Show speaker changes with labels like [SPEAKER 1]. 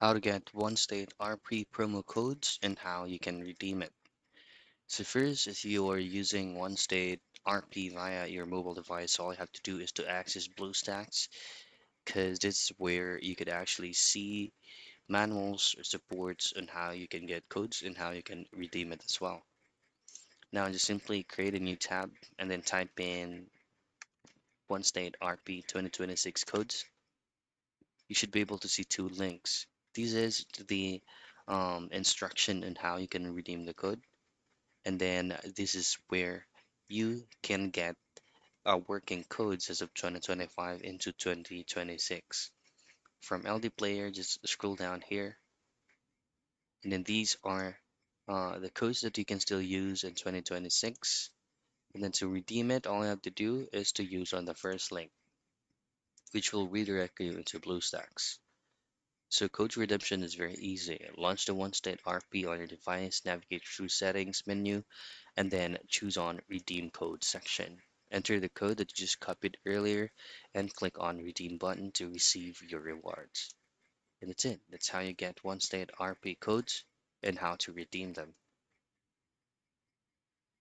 [SPEAKER 1] How to get one state RP promo codes and how you can redeem it. So first, if you are using one state RP via your mobile device, all you have to do is to access BlueStacks because this is where you could actually see manuals or supports on how you can get codes and how you can redeem it as well. Now just simply create a new tab and then type in one state RP 2026 codes. You should be able to see two links. This is the instruction on how you can redeem the code, and then this is where you can get working codes as of 2025 into 2026. From LD Player, just scroll down here, and then these are the codes that you can still use in 2026. And then to redeem it, all you have to do is to use on the first link, which will redirect you into BlueStacks. So code redemption is very easy. Launch the one-state RP on your device, navigate through settings menu, and then choose on redeem code section. Enter the code that you just copied earlier and click on redeem button to receive your rewards. And that's it. That's how you get one-state RP codes and how to redeem them.